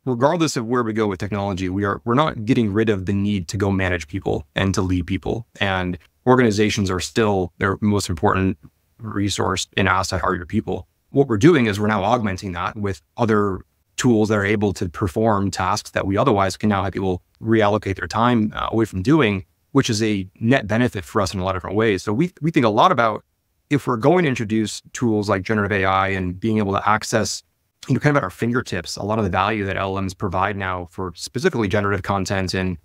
regardless of where we go with technology, we're not getting rid of the need to go manage people and to lead people. And organizations are still their most important resource and asset are your people. What we're doing is we're now augmenting that with other tools that are able to perform tasks that we otherwise can now have people reallocate their time away from doing, which is a net benefit for us in a lot of different ways. So we think a lot about if we're going to introduce tools like generative AI and being able to access, kind of at our fingertips, a lot of the value that LLMs provide now for specifically generative content and,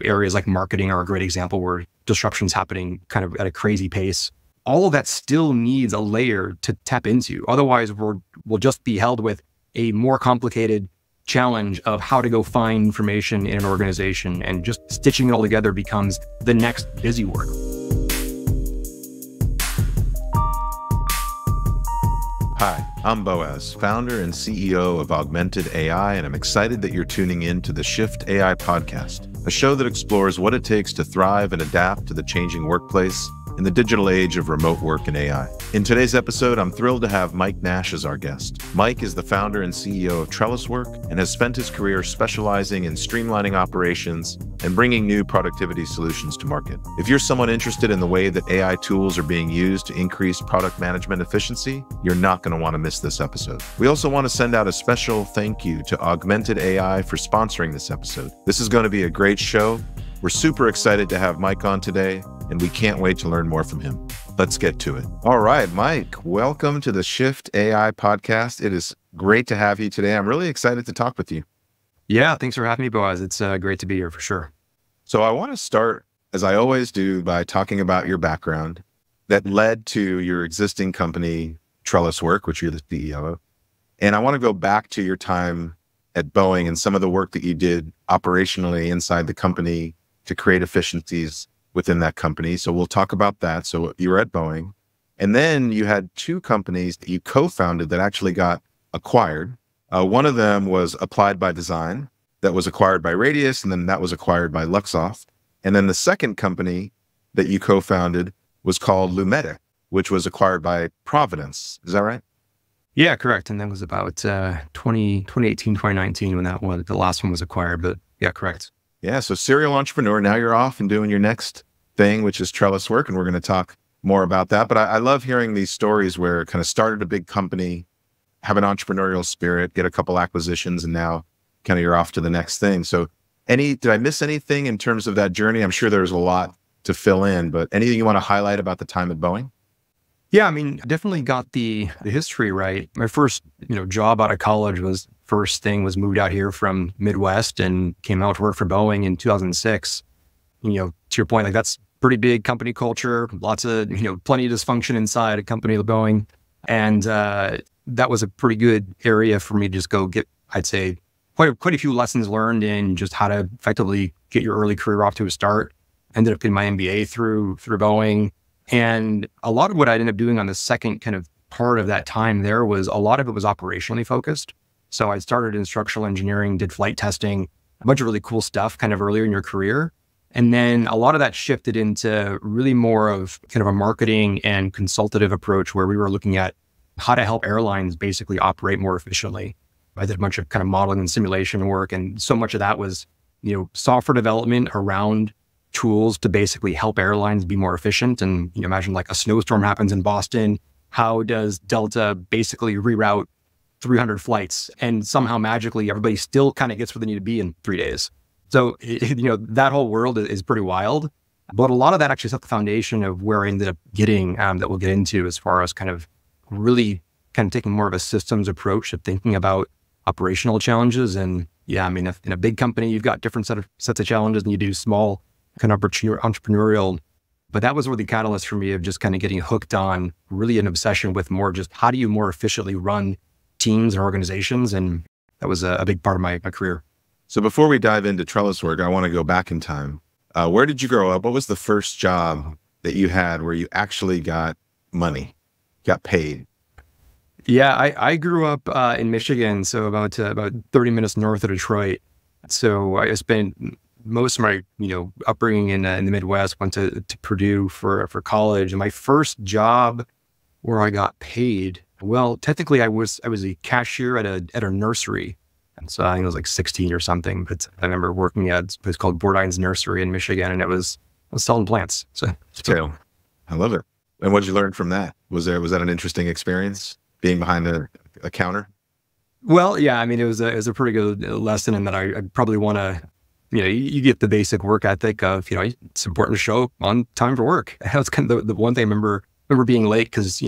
areas like marketing are a great example where disruption's happening kind of at a crazy pace. All of that still needs a layer to tap into. Otherwise, we'll just be held with a more complicated challenge of how to go find information in an organization, and just stitching it all together becomes the next busy work. Hi, I'm Boaz, founder and CEO of Augmented AI, and I'm excited that you're tuning in to the Shift AI podcast, a show that explores what it takes to thrive and adapt to the changing workplace in the digital age of remote work and AI. In today's episode, I'm thrilled to have Mike Nash as our guest. Mike is the founder and CEO of Trelliswork and has spent his career specializing in streamlining operations and bringing new productivity solutions to market. If you're someone interested in the way that AI tools are being used to increase product management efficiency, you're not going to want to miss this episode. We also want to send out a special thank you to Augmented AI for sponsoring this episode. This is going to be a great show. We're super excited to have Mike on today, and we can't wait to learn more from him. Let's get to it. All right, Mike, welcome to the Shift AI podcast. It is great to have you today. I'm really excited to talk with you. Yeah, thanks for having me, Boaz. It's great to be here for sure. So I want to start, as I always do, by talking about your background that led to your existing company, Trelliswork, which you're the CEO of. And I want to go back to your time at Boeing and some of the work that you did operationally inside the company to create efficiencies within that company. So we'll talk about that. So you were at Boeing, and then you had two companies that you co-founded that actually got acquired. One of them was Applied by Design, that was acquired by Radius, and then that was acquired by Luxoft. And then the second company that you co-founded was called Lumeta, which was acquired by Providence. Is that right? Yeah, correct. And that was about 2018, 2019 when the last one was acquired. But yeah, correct. Yeah, so serial entrepreneur. Now you're off and doing your next thing, which is Trelliswork, and we're going to talk more about that. But I love hearing these stories where it kind of started a big company, have an entrepreneurial spirit, get a couple acquisitions, and now kind of you're off to the next thing. So did I miss anything in terms of that journey? I'm sure there's a lot to fill in, but anything you want to highlight about the time at Boeing? Yeah, I mean, definitely got the history right. My first, job out of college was moved out here from Midwest and came out to work for Boeing in 2006. To your point, like that's pretty big company culture, lots of, plenty of dysfunction inside a company like Boeing. And that was a pretty good area for me to just go get, I'd say, quite a few lessons learned in just how to effectively get your early career off to a start. Ended up getting my MBA through Boeing. And a lot of what I ended up doing on the second kind of part of that time there was a lot of it was operationally focused. So I started in structural engineering, did flight testing, a bunch of really cool stuff kind of earlier in your career. And then a lot of that shifted into really more of kind of a marketing and consultative approach where we were looking at how to help airlines basically operate more efficiently. I did a bunch of kind of modeling and simulation work. And so much of that was, software development around tools to basically help airlines be more efficient. And imagine like a snowstorm happens in Boston. How does Delta basically reroute 300 flights and somehow magically everybody still kind of gets where they need to be in 3 days? So, that whole world is pretty wild, but a lot of that actually set the foundation of where I ended up getting, that we'll get into as far as kind of really kind of taking more of a systems approach to thinking about operational challenges. And yeah, I mean, in a big company, you've got different sets of challenges than you do small kind of entrepreneurial, but that was really the catalyst for me of just kind of getting hooked on really an obsession with more just how do you more efficiently run teams and organizations. And that was a big part of my career. So before we dive into Trelliswork, I want to go back in time. Where did you grow up? What was the first job that you had where you actually got money, got paid? Yeah, I grew up in Michigan, so about 30 minutes north of Detroit. So I spent most of my upbringing in the Midwest. Went to Purdue for college, and my first job where I got paid, well, technically I was a cashier at a nursery. So I think I was like 16 or something, but I remember working at a place called Bordine's Nursery in Michigan, and I was selling plants. So I love it. And what did you learn from that? Was that an interesting experience being behind a counter? well, yeah, I mean, it was a pretty good lesson in that I probably want to, you get the basic work ethic of, it's important to show up on time for work. That was kind of the one thing I remember being late because,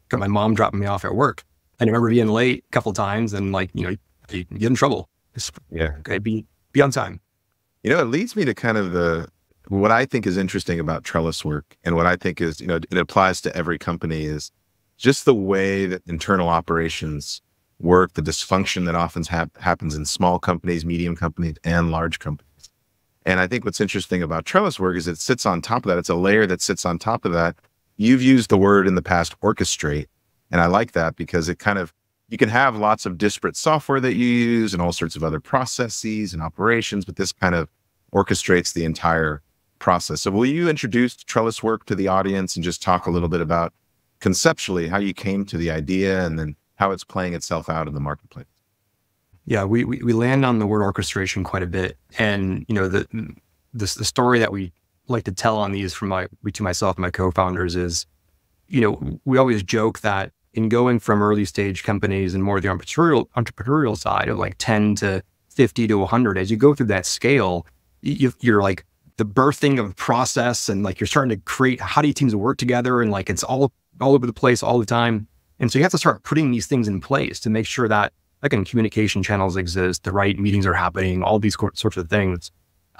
got my mom dropping me off at work. And I remember being late a couple of times and like, you get in trouble. Okay, be on time. It leads me to kind of what I think is interesting about Trelliswork, and what I think is, it applies to every company, is just the way that internal operations work, the dysfunction that often happens in small companies, medium companies, and large companies. And I think what's interesting about Trelliswork is it sits on top of that. It's a layer that sits on top of that. You've used the word in the past, orchestrate. And I like that because you can have lots of disparate software that you use and all sorts of other processes and operations, but this kind of orchestrates the entire process. So will you introduce Trelliswork to the audience and just talk a little bit about conceptually how you came to the idea and then how it's playing itself out in the marketplace? Yeah, we land on the word orchestration quite a bit. And, the story that we like to tell on these between myself and my co-founders is, we always joke that in going from early stage companies and more the entrepreneurial side of like 10 to 50 to 100, as you go through that scale, you're like the birthing of process, and like you're starting to create, how do teams work together? And like, it's all over the place all the time. And so you have to start putting these things in place to make sure that, again, communication channels exist, the right meetings are happening, all these sorts of things.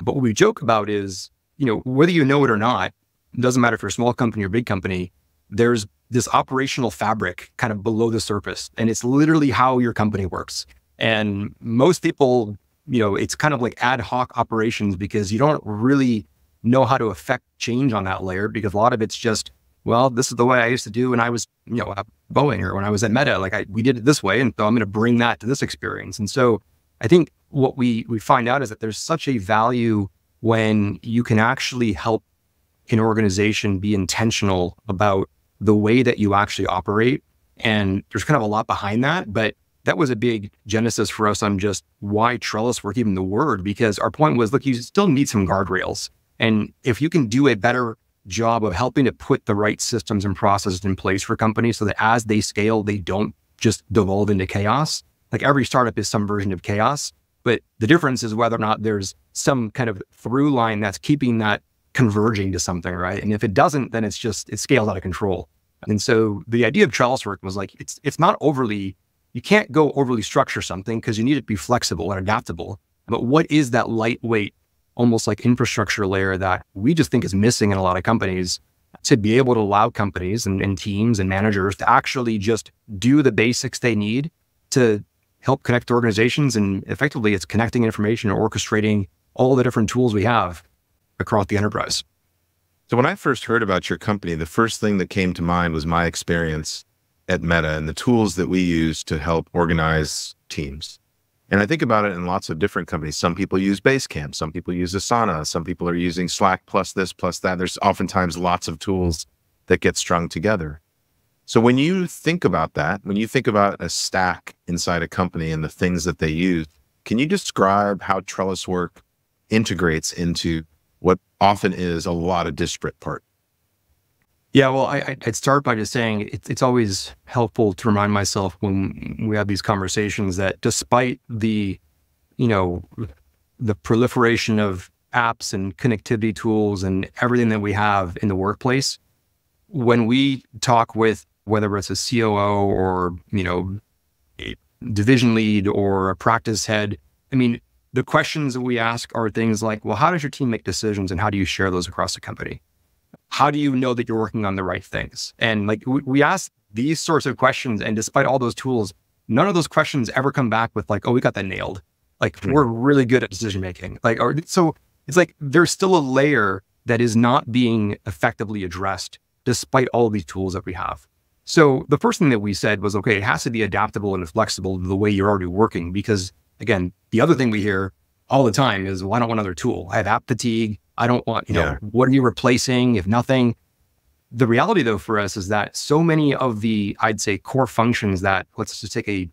But what we joke about is, whether you know it or not, it doesn't matter if you're a small company or big company, there's this operational fabric kind of below the surface. And it's literally how your company works. And most people, it's kind of like ad hoc operations because you don't really know how to affect change on that layer, because a lot of it's just, well, this is the way I used to do when I was, at Boeing or when I was at Meta, we did it this way. And so I'm going to bring that to this experience. And so I think what we find out is that there's such a value when you can actually help an organization be intentional about the way that you actually operate. And there's kind of a lot behind that, but that was a big genesis for us on just why Trelliswork, even the word, because our point was, look, you still need some guardrails. And if you can do a better job of helping to put the right systems and processes in place for companies so that as they scale, they don't just devolve into chaos. Like every startup is some version of chaos, but the difference is whether or not there's some kind of through line that's keeping that converging to something, right? And if it doesn't, then it scales out of control. And so the idea of Trelliswork was like, it's not overly, you can't go overly structure something because you need it to be flexible and adaptable. But what is that lightweight, almost like infrastructure layer that we just think is missing in a lot of companies, to be able to allow companies and teams and managers to actually just do the basics they need to help connect organizations. And effectively it's connecting information and orchestrating all the different tools we have across the enterprise. So when I first heard about your company, the first thing that came to mind was my experience at Meta and the tools that we use to help organize teams. And I think about it in lots of different companies. Some people use Basecamp, some people use Asana, some people are using Slack plus this, plus that. There's oftentimes lots of tools that get strung together. So when you think about that, when you think about a stack inside a company and the things that they use, can you describe how Trelliswork integrates into what often is a lot of disparate parts? Yeah, well, I'd start by just saying it's always helpful to remind myself when we have these conversations that despite the proliferation of apps and connectivity tools and everything that we have in the workplace, when we talk with, whether it's a COO or, a division lead or a practice head, the questions that we ask are things like, well, how does your team make decisions and how do you share those across the company? How do you know that you're working on the right things? And like we ask these sorts of questions, and despite all those tools, none of those questions ever come back with like, oh, we got that nailed. Like we're really good at decision making. So it's like there's still a layer that is not being effectively addressed despite all of these tools that we have. So the first thing that we said was, okay, it has to be adaptable and flexible to the way you're already working. Because again, the other thing we hear all the time is, well, I don't want another tool. I have app fatigue. I don't want, what are you replacing if nothing? The reality though for us is that so many of the, I'd say, core functions that, let's just take a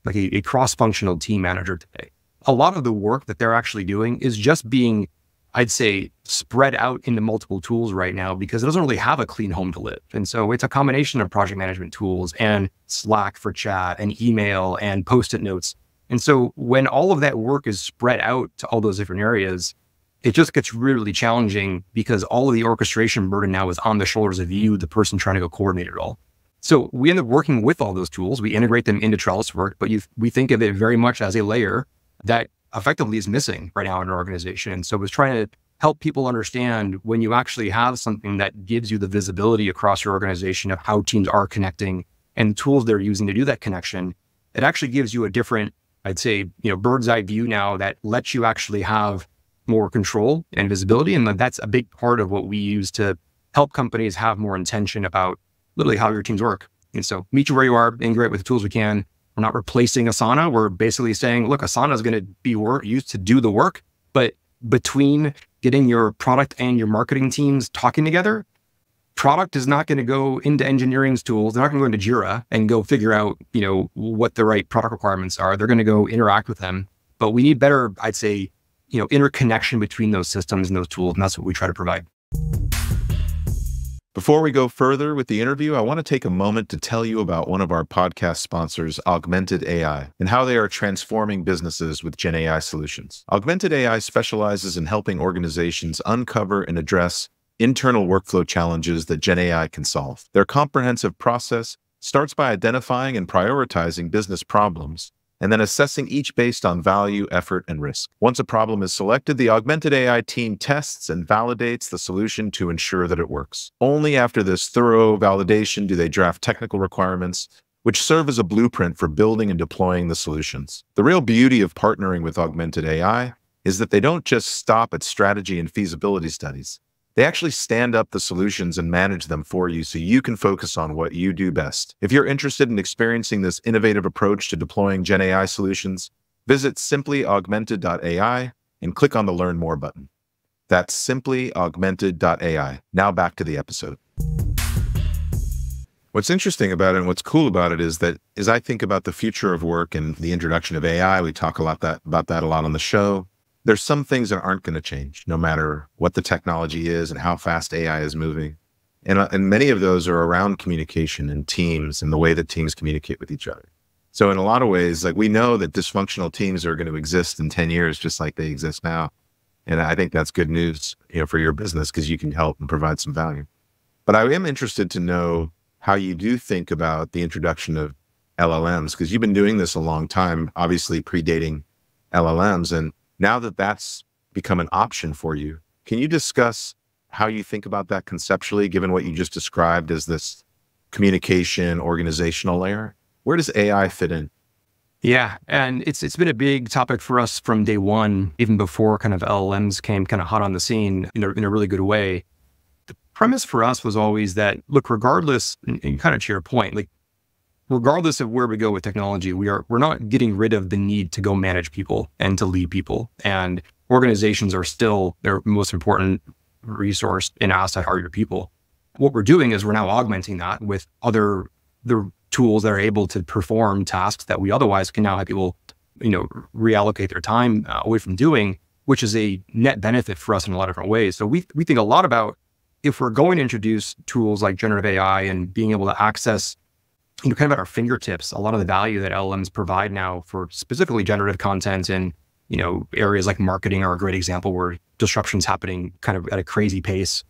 like a cross-functional team manager today. A lot of the work that they're actually doing is just being, I'd say, spread out into multiple tools right now because it doesn't really have a clean home to live. And so it's a combination of project management tools and Slack for chat and email and Post-it notes. And so when all of that work is spread out to all those different areas, it just gets really challenging because all of the orchestration burden now is on the shoulders of you, the person trying to go coordinate it all. So we end up working with all those tools. We integrate them into Trelliswork, but we think of it very much as a layer that effectively is missing right now in our organization. And so it's trying to help people understand when you actually have something that gives you the visibility across your organization of how teams are connecting and the tools they're using to do that connection, it actually gives you a different, I'd say, bird's eye view now that lets you actually have more control and visibility. And that's a big part of what we use to help companies have more intention about literally how your teams work. And so meet you where you are, integrate with the tools we can. We're not replacing Asana. We're basically saying, look, Asana is going to be used to do the work, but between getting your product and your marketing teams talking together, product is not going to go into engineering's tools. They're not going to go into Jira and go figure out, what the right product requirements are. They're going to go interact with them. But we need better, I'd say, interconnection between those systems and those tools. And that's what we try to provide. Before we go further with the interview, I want to take a moment to tell you about one of our podcast sponsors, Augmented AI, and how they are transforming businesses with Gen AI solutions. Augmented AI specializes in helping organizations uncover and address internal workflow challenges that Gen AI can solve. Their comprehensive process starts by identifying and prioritizing business problems, and then assessing each based on value, effort, and risk. Once a problem is selected, the Augmented AI team tests and validates the solution to ensure that it works. Only after this thorough validation do they draft technical requirements, which serve as a blueprint for building and deploying the solutions. The real beauty of partnering with Augmented AI is that they don't just stop at strategy and feasibility studies. They actually stand up the solutions and manage them for you so you can focus on what you do best. If you're interested in experiencing this innovative approach to deploying Gen AI solutions, visit simplyaugmented.ai and click on the Learn More button. That's simplyaugmented.ai. Now back to the episode. What's interesting about it and what's cool about it is that as I think about the future of work and the introduction of AI, we talk about that a lot on the show. There's some things that aren't going to change, no matter what the technology is and how fast AI is moving. And many of those are around communication and teams and the way that teams communicate with each other. So in a lot of ways, like we know that dysfunctional teams are going to exist in 10 years, just like they exist now. And I think that's good news, for your business because you can help and provide some value. But I am interested to know how you do think about the introduction of LLMs, because you've been doing this a long time, obviously predating LLMs. And now that that's become an option for you, can you discuss how you think about that conceptually, given what you just described as this communication organizational layer? Where does AI fit in? Yeah, and it's been a big topic for us from day one, even before kind of LLMs came kind of hot on the scene in a really good way. The premise for us was always that, look, regardless, and kind of to your point, like regardless of where we go with technology, we're not getting rid of the need to go manage people and to lead people. And organizations are still their most important resource and asset are your people. What we're doing is we're now augmenting that with the tools that are able to perform tasks that we otherwise can now have people, reallocate their time away from doing, which is a net benefit for us in a lot of different ways. So we think a lot about if we're going to introduce tools like generative AI and being able to access kind of at our fingertips, a lot of the value that LLMs provide now for specifically generative content and, areas like marketing are a great example where disruption's happening kind of at a crazy pace.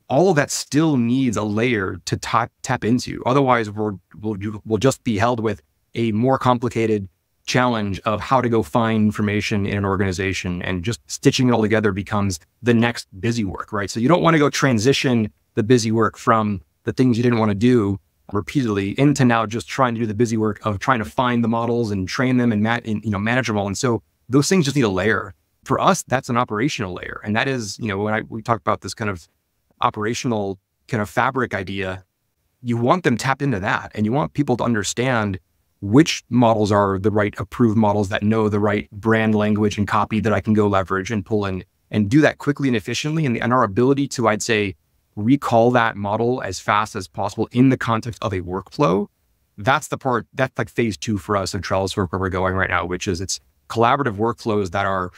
All of that still needs a layer to tap into. Otherwise, we'll just be held with a more complicated challenge of how to go find information in an organization, and just stitching it all together becomes the next busy work, right? So you don't want to go transition the busy work from the things you didn't want to do repeatedly into now just trying to do the busy work of trying to find the models and train them and manage them all. And so those things just need a layer. For us, that's an operational layer. And that is, when we talk about this kind of operational kind of fabric idea, you want them tapped into that. And you want people to understand which models are the right approved models that know the right brand language and copy that I can go leverage and pull in and do that quickly and efficiently. And our ability to, I'd say, recall that model as fast as possible in the context of a workflow that's the part, that's like phase 2 for us in Trelliswork where we're going right now, which is it's collaborative workflows that are,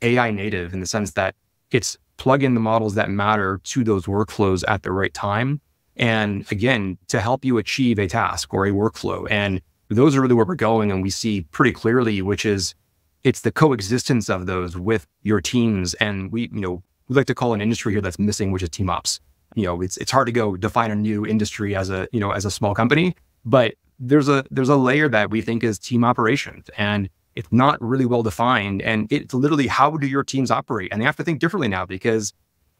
AI native in the sense that it's plug in the models that matter to those workflows at the right time. And again, to help you achieve a task or a workflow. And those are really where we're going. And we see pretty clearly, which is it's the coexistence of those with your teams. And we like to call an industry here that's missing, which is team ops. It's hard to go define a new industry as a small company, but there's a layer that we think is team operations, and it's not really well defined. And it's literally, how do your teams operate? And they have to think differently now because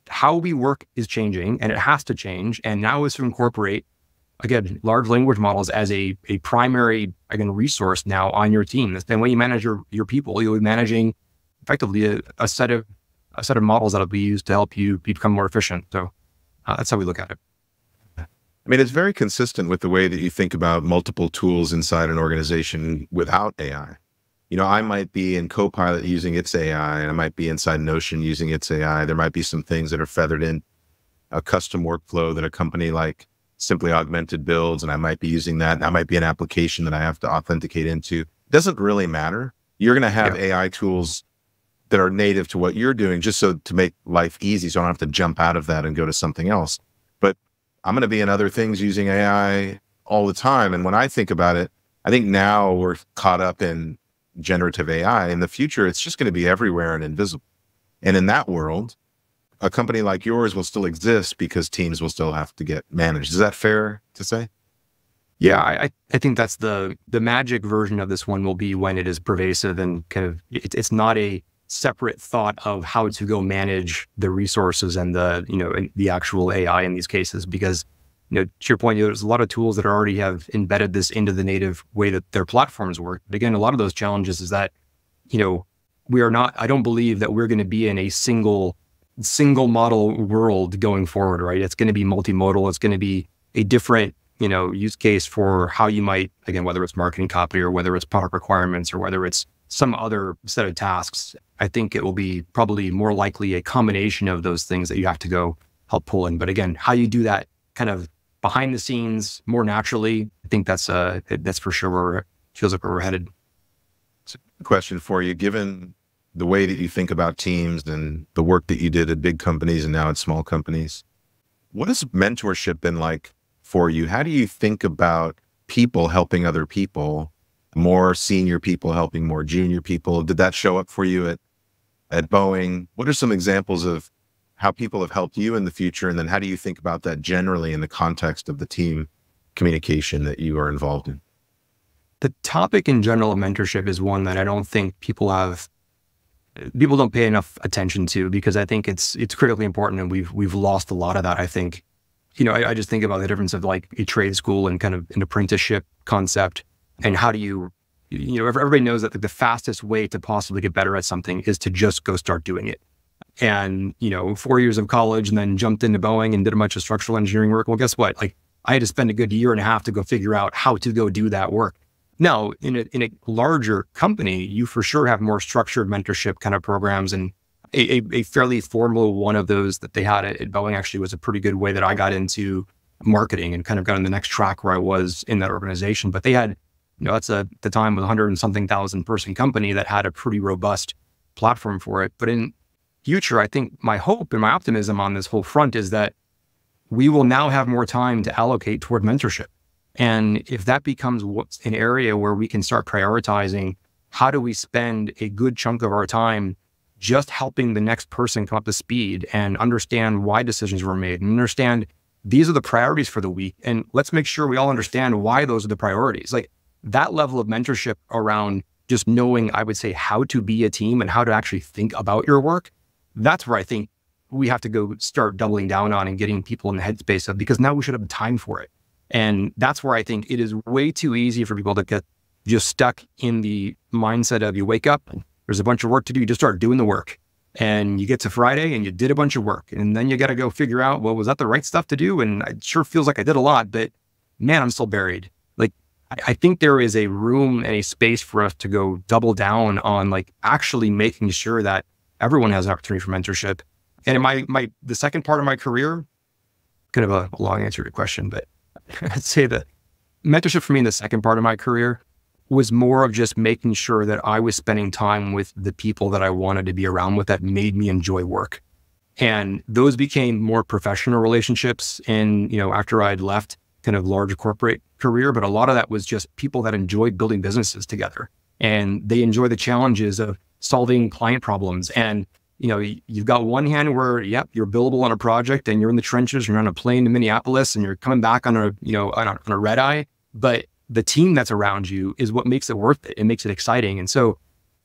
how we work is changing and it has to change. And now is to incorporate, again, large language models as a primary, again, resource now on your team. The same way you manage your people, you'll be managing effectively a set of models that'll be used to help you become more efficient. So that's how we look at it. I mean, it's very consistent with the way that you think about multiple tools inside an organization without AI. I might be in Copilot using its AI, and I might be inside Notion using its AI. There might be some things that are feathered in a custom workflow that a company like Simply Augmented builds, and I might be using that. That might be an application that I have to authenticate into. It doesn't really matter. You're going to have AI tools that are native to what you're doing just so to make life easy, so I don't have to jump out of that and go to something else. But I'm going to be in other things using AI all the time. And when I think about it, I think now we're caught up in generative AI. In the future, it's just going to be everywhere and invisible. And in that world, a company like yours will still exist because teams will still have to get managed. Is that fair to say? Yeah, I think that's the magic version of this one will be when it is pervasive and kind of, it's not a separate thought of how to go manage the resources and the actual AI in these cases, because to your point, there's a lot of tools that already have embedded this into the native way that their platforms work. But again, a lot of those challenges is that, I don't believe that we're going to be in a single model world going forward, right? It's going to be multimodal. It's going to be a different, use case for how you might, again, whether it's marketing copy or whether it's product requirements or whether it's some other set of tasks. I think it will be probably more likely a combination of those things that you have to go help pull in. But again, how you do that kind of behind the scenes more naturally, I think that's for sure where it feels like where we're headed. So, question for you, given the way that you think about teams and the work that you did at big companies and now at small companies, what has mentorship been like for you? How do you think about people helping other people, more senior people helping more junior people? Did that show up for you at Boeing? What are some examples of how people have helped you in the future? And then how do you think about that generally in the context of the team communication that you are involved in? The topic in general of mentorship is one that I don't think people don't pay enough attention to, because I think it's critically important, and we've lost a lot of that. I think, I just think about the difference of like a trade school and kind of an apprenticeship concept, and how do you, everybody knows that the fastest way to possibly get better at something is to just go start doing it. And, 4 years of college and then jumped into Boeing and did a bunch of structural engineering work. Well, guess what? Like, I had to spend a good year and a half to go figure out how to go do that work. Now, in a larger company, you for sure have more structured mentorship kind of programs, and a fairly formal one of those that they had at Boeing actually was a pretty good way that I got into marketing and kind of got on the next track where I was in that organization. But they had, that's at the time was 100 and something thousand person company that had a pretty robust platform for it. But in future, I think my hope and my optimism on this whole front is that we will now have more time to allocate toward mentorship. And if that becomes an area where we can start prioritizing, how do we spend a good chunk of our time just helping the next person come up to speed and understand why decisions were made and understand these are the priorities for the week. And let's make sure we all understand why those are the priorities. Like that level of mentorship around just knowing, I would say, how to be a team and how to actually think about your work. That's where I think we have to go start doubling down on and getting people in the headspace of, because now we should have time for it. And that's where I think it is way too easy for people to get just stuck in the mindset of you wake up, there's a bunch of work to do, you just start doing the work. And you get to Friday and you did a bunch of work. And then you got to go figure out, well, was that the right stuff to do? And it sure feels like I did a lot, but man, I'm still buried. Like, I think there is a room and a space for us to go double down on like actually making sure that everyone has an opportunity for mentorship. And in the second part of my career, kind of a long answer to your question, but I'd say that mentorship for me in the second part of my career was more of just making sure that I was spending time with the people that I wanted to be around with that made me enjoy work. And those became more professional relationships and, after I'd left kind of large corporate career, but a lot of that was just people that enjoyed building businesses together and they enjoy the challenges of solving client problems. And, you've got one hand where, yep, you're billable on a project and you're in the trenches, you're on a plane to Minneapolis and you're coming back on a red eye, but the team that's around you is what makes it worth it. It makes it exciting. And so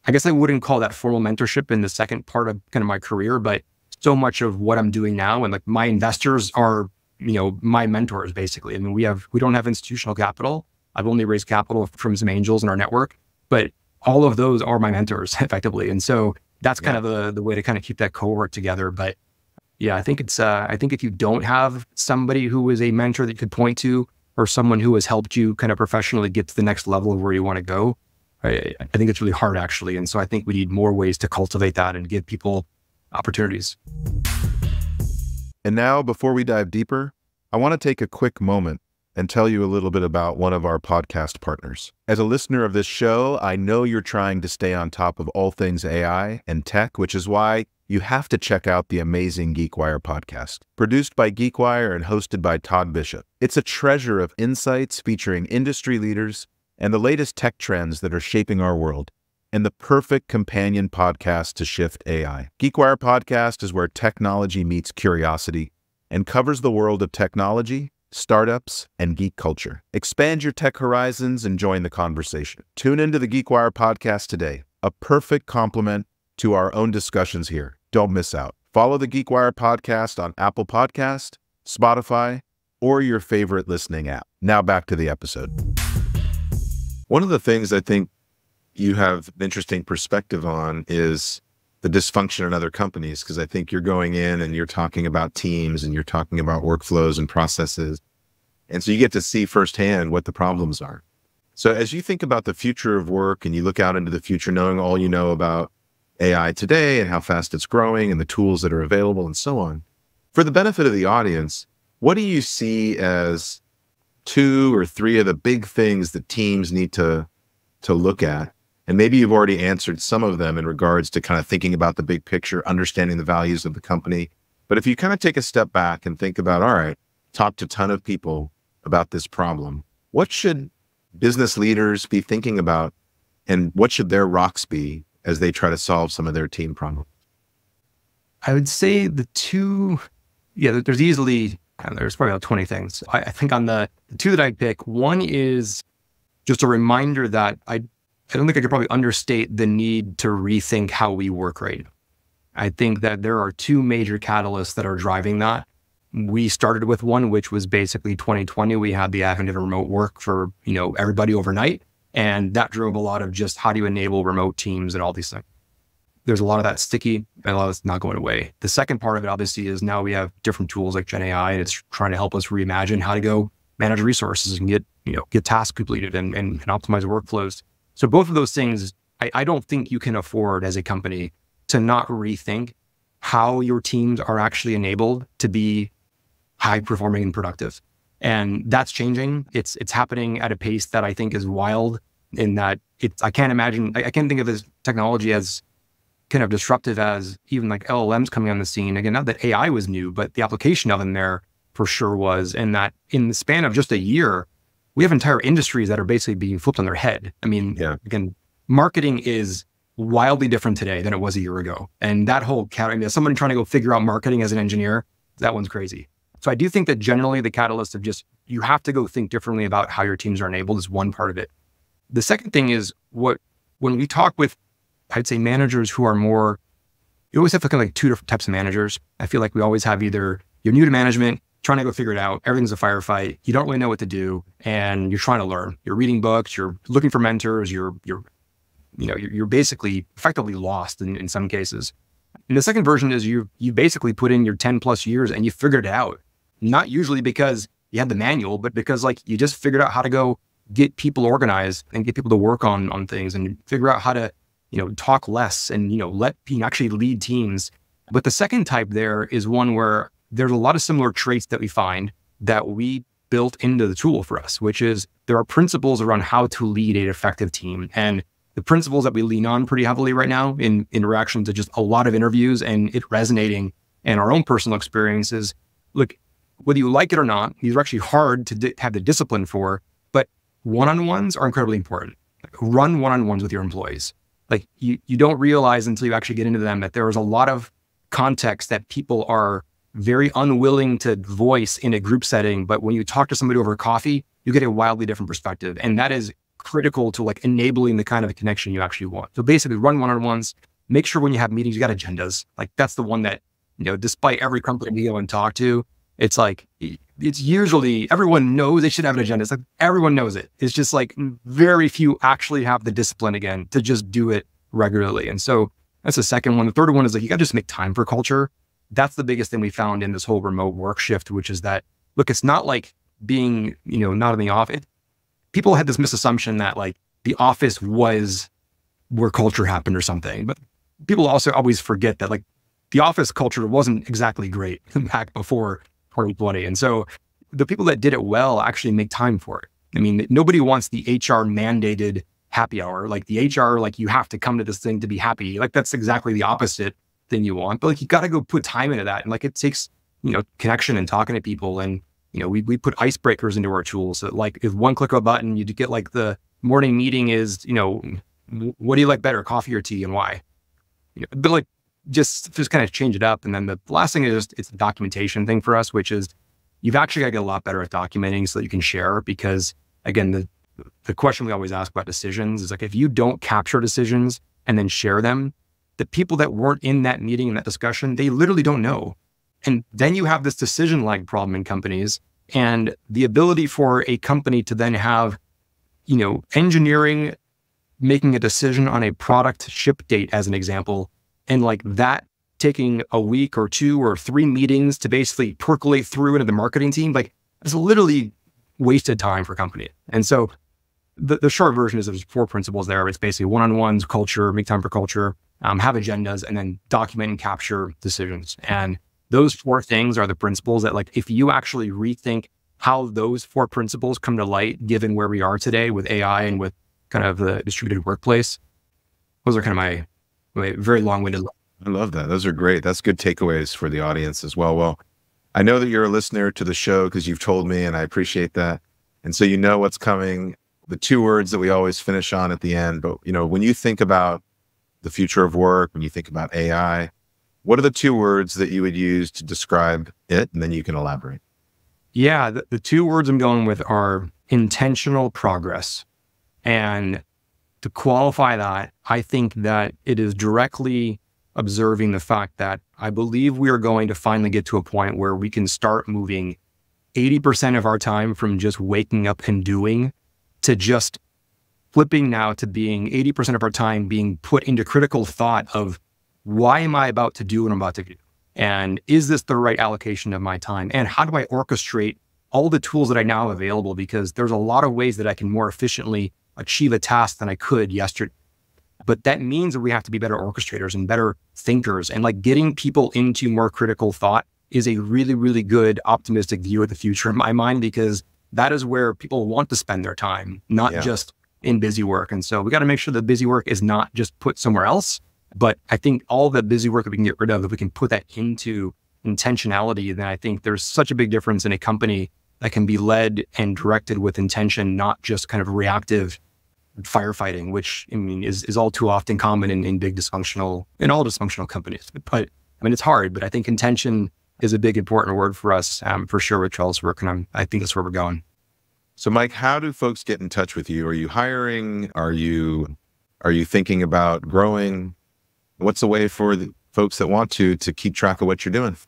I guess I wouldn't call that formal mentorship in the second part of kind of my career, but so much of what I'm doing now and like my investors are, my mentors basically. I mean, we don't have institutional capital. I've only raised capital from some angels in our network, but all of those are my mentors effectively. And so that's kind of the way to kind of keep that cohort together. But yeah, I think I think if you don't have somebody who is a mentor that you could point to or someone who has helped you kind of professionally get to the next level of where you want to go, I think it's really hard actually. And so I think we need more ways to cultivate that and give people opportunities. And now, before we dive deeper, I want to take a quick moment and tell you a little bit about one of our podcast partners. As a listener of this show, I know you're trying to stay on top of all things AI and tech, which is why you have to check out the amazing GeekWire podcast. Produced by GeekWire and hosted by Todd Bishop. It's a treasure of insights featuring industry leaders and the latest tech trends that are shaping our world, and the perfect companion podcast to Shift AI. GeekWire podcast is where technology meets curiosity and covers the world of technology, startups, and geek culture. Expand your tech horizons and join the conversation. Tune into the GeekWire podcast today, a perfect complement to our own discussions here. Don't miss out. Follow the GeekWire podcast on Apple Podcast, Spotify, or your favorite listening app. Now back to the episode. One of the things I think you have an interesting perspective on is the dysfunction in other companies, because I think you're going in and you're talking about teams and you're talking about workflows and processes. And so you get to see firsthand what the problems are. So as you think about the future of work and you look out into the future, knowing all you know about AI today and how fast it's growing and the tools that are available and so on, for the benefit of the audience, what do you see as 2 or 3 of the big things that teams need to look at? And maybe you've already answered some of them in regards to kind of thinking about the big picture, understanding the values of the company. But if you kind of take a step back and think about, all right, talk to a ton of people about this problem, what should business leaders be thinking about and what should their rocks be as they try to solve some of their team problems? I would say there's probably about 20 things. I think on the 2 that I'd pick, one is just a reminder that I don't think I could probably understate the need to rethink how we work right now. I think that there are 2 major catalysts that are driving that. We started with one, which was basically 2020. We had the advent of remote work for, everybody overnight. And that drove a lot of just how do you enable remote teams and all these things. There's a lot of that sticky and a lot of it's not going away. The second part of it obviously is now we have different tools like Gen AI, and it's trying to help us reimagine how to go manage resources and get tasks completed and optimize workflows. So both of those things, I don't think you can afford as a company to not rethink how your teams are actually enabled to be high performing and productive. And that's changing. It's happening at a pace that I think is wild in that I can't think of this technology as kind of disruptive as even like LLMs coming on the scene. Again, not that AI was new, but the application of them there for sure was. And that in the span of just a year, we have entire industries that are basically being flipped on their head. I mean, Again, marketing is wildly different today than it was a year ago. And that whole as someone trying to go figure out marketing as an engineer, that one's crazy. So I do think that generally the catalyst of just, you have to go think differently about how your teams are enabled is one part of it. The second thing is when we talk with, I'd say managers who are more, you always have to like 2 different types of managers. I feel like we always have either you're new to management, trying to go figure it out, everything's a firefight, you don't really know what to do, and you're trying to learn. You're reading books, you're looking for mentors, you're basically effectively lost in some cases. And the second version is you basically put in your 10+ years and you figured it out. Not usually because you had the manual, but because like you just figured out how to go get people organized and get people to work on things and figure out how to, talk less and, let people actually lead teams. But the second type there is one where there's a lot of similar traits that we find that we built into the tool for us, which is there are principles around how to lead an effective team. And the principles that we lean on pretty heavily right now in interaction to just a lot of interviews and it resonating and our own personal experiences. Look, whether you like it or not, these are actually hard to have the discipline for, but one-on-ones are incredibly important. Like, run one-on-ones with your employees. Like you don't realize until you actually get into them that there is a lot of context that people are very unwilling to voice in a group setting. But when you talk to somebody over coffee, you get a wildly different perspective. And that is critical to like enabling the kind of connection you actually want. So basically run one-on-ones, make sure when you have meetings, you got agendas. Like that's the one that, despite every company we go and talk to, it's like, it's usually everyone knows they should have an agenda. It's like everyone knows it. It's just like very few actually have the discipline again to just do it regularly. And so that's the second one. The third one is like, you got to just make time for culture. That's the biggest thing we found in this whole remote work shift, which is that, look, it's not like being, not in the office. People had this misassumption that like the office was where culture happened or something, but people also always forget that like the office culture wasn't exactly great back before 2020. And so the people that did it well actually make time for it. I mean, nobody wants the HR mandated happy hour. Like the HR, like you have to come to this thing to be happy. Like that's exactly the opposite thing you want. But like you got to go put time into that. And like it takes, connection and talking to people. And, we put icebreakers into our tools. So like if one click of a button, you get like the morning meeting is, what do you like better, coffee or tea and why? But like, just kind of change it up. And then the last thing is just, it's a documentation thing for us, which is you've actually got to get a lot better at documenting so that you can share. Because again, the question we always ask about decisions is like, if you don't capture decisions and then share them, the people that weren't in that meeting, in that discussion, they literally don't know. And then you have this decision lag problem in companies, and the ability for a company to then have, engineering making a decision on a product ship date as an example, and like that taking a week or 2 or 3 meetings to basically percolate through into the marketing team, like it's literally wasted time for company. And so the short version is there's 4 principles there. It's basically one-on-ones, culture, make time for culture, have agendas, and then document and capture decisions. And those 4 things are the principles that like, if you actually rethink how those 4 principles come to light, given where we are today with AI and with kind of the distributed workplace, those are kind of my very long-winded. I love that. Those are great. That's good takeaways for the audience as well. Well, I know that you're a listener to the show because you've told me, and I appreciate that. And so you know what's coming, the 2 words that we always finish on at the end. But, when you think about the future of work, when you think about AI, what are the 2 words that you would use to describe it? And then you can elaborate. Yeah, the 2 words I'm going with are intentional progress. And to qualify that, I think that it is directly observing the fact that I believe we are going to finally get to a point where we can start moving 80% of our time from just waking up and doing to just flipping now to being 80% of our time being put into critical thought of why am I about to do what I'm about to do? And is this the right allocation of my time? And how do I orchestrate all the tools that I now have available? Because there's a lot of ways that I can more efficiently achieve a task than I could yesterday. But that means that we have to be better orchestrators and better thinkers. And like getting people into more critical thought is a really, really good optimistic view of the future in my mind, because that is where people want to spend their time, not just in busy work. And so we got to make sure that busy work is not just put somewhere else. But I think all the busy work that we can get rid of, if we can put that into intentionality, then I think there's such a big difference in a company that can be led and directed with intention, not just kind of reactive firefighting, which I mean is all too often common in all dysfunctional companies. But I mean, it's hard, but I think intention is a big important word for us for sure with Trelliswork, and I think that's where we're going. So Mike, how do folks get in touch with you? Are you hiring? Are you thinking about growing? What's the way for the folks that want to keep track of what you're doing?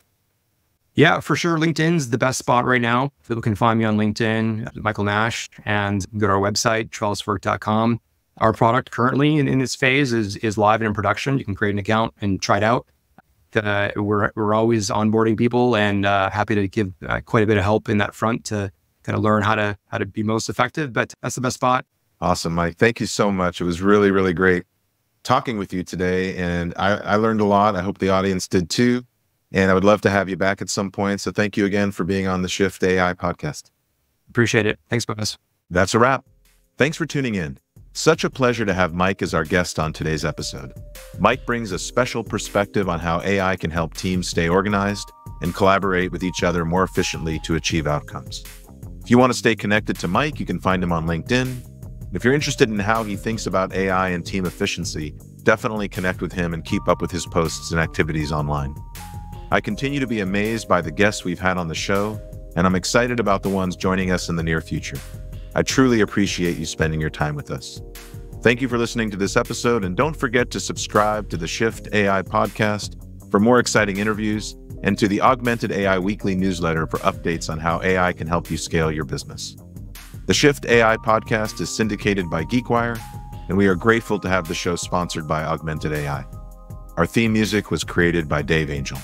Yeah, for sure. LinkedIn's the best spot right now. People can find me on LinkedIn, Michael Nash, and go to our website, trelliswork.com. Our product currently in this phase is live and in production. You can create an account and try it out. We're always onboarding people and happy to give quite a bit of help in that front to kind of learn how to be most effective. But that's the best spot. Awesome, Mike. Thank you so much. It was really, really great talking with you today. And I learned a lot. I hope the audience did too. And I would love to have you back at some point. So thank you again for being on the Shift AI podcast. Appreciate it. Thanks, Boaz. That's a wrap. Thanks for tuning in. Such a pleasure to have Mike as our guest on today's episode. Mike brings a special perspective on how AI can help teams stay organized and collaborate with each other more efficiently to achieve outcomes. If you want to stay connected to Mike, you can find him on LinkedIn. If you're interested in how he thinks about AI and team efficiency, definitely connect with him and keep up with his posts and activities online. I continue to be amazed by the guests we've had on the show, and I'm excited about the ones joining us in the near future. I truly appreciate you spending your time with us. Thank you for listening to this episode, and don't forget to subscribe to the Shift AI podcast for more exciting interviews and to the Augmented AI weekly newsletter for updates on how AI can help you scale your business. The Shift AI podcast is syndicated by GeekWire, and we are grateful to have the show sponsored by Augmented AI. Our theme music was created by Dave Angel.